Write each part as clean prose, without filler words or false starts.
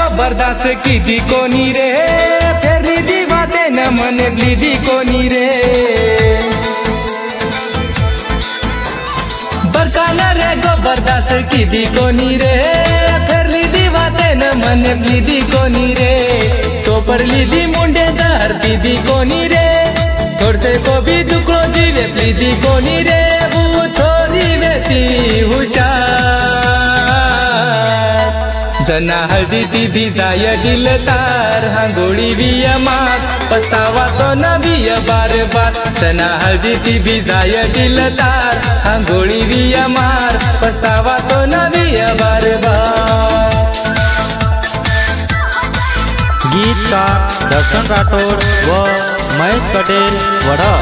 बर्दाश्त की दी कोनी रे फिर दी बातें न मन दी कोनी रे बरकाना रे गो बर्दाश्त की दी कोनी रे फिर दी बातें न मन दी कोनी रे तो पर दी मुंडे धरती दी कोनी रे थोड़ से को भी दुखो जीवे दी कोनी रे वो छोरी बेटी हुशार जना हल्दी दीदी जाय दिल तार हांगोड़ी भी अमार पछतावा तो न भी बार बार जना हल्दी दीदी जाय दिल तार हांगोड़ी भी अमार पछतावा तो न भी बार बार। गीतकार दर्शन राठोड व महेश पटेल वडद,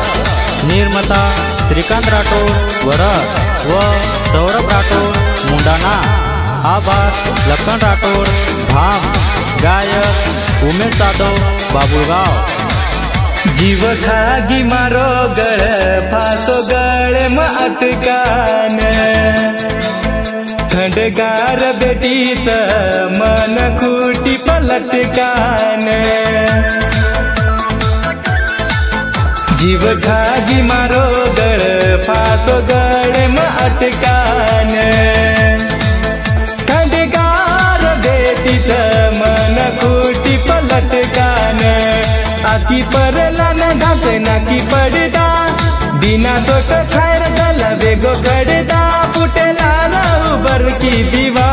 निर्माता श्रीकांत राठोड वडद व सौरभ राठोड मुंडाना। आभार लखन राठोड भाम, गायक उमेश जाधव बाबुळगाव। जीव खागी मारो गळ फासो गळे म अटकान थंडगार बेटीच मन खुटी पलटकान जीव खागी मारो गळ फासो गळे म अटकान थंडगार बेटीच मन खुटी पलटकान आकी परला न घाटे नाकी पडदा बिना सोट खैर गल वेगो गडदा फुटेला उबर की दीवार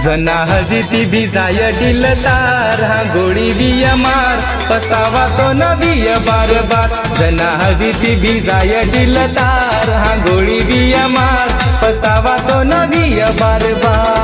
जना हजती भी जाय दिल तार हांगोड़ी भी अमार पछतावा तो न भी बार बार जना हजती भी जाय दिल तार हांगोड़ी भी अमार पछतावा तो न भी बार बार।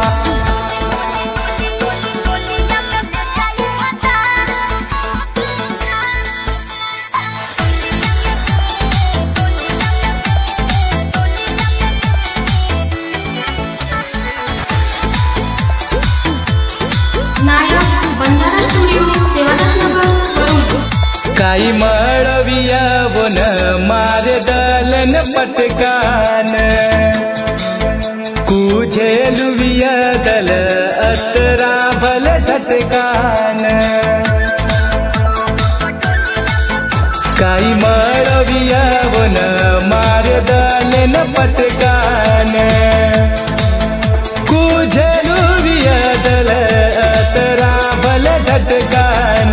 काई मळविया वन मार दलन पटकान कुझेलुविया दल अतरा भल झटकान काई मळविया वन मार दलन पटकान कुझेलुविया दल अतरा भल झटकान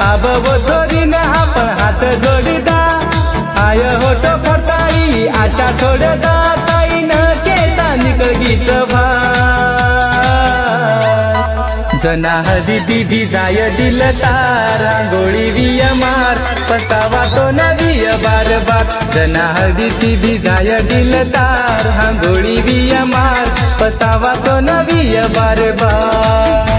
अब वो छोरी न आपण हात जोडदा आय होतो फरताई आशा छोडदा ताई न केता निकळ गीत भार जना हदी भी जाय दिल तार हांगोड़ी भी अमार पछतावा तो न भी बार बार जना हदी भी जाय दिल तार हांगोड़ी भी अमार पछतावा तो न भी बार बार।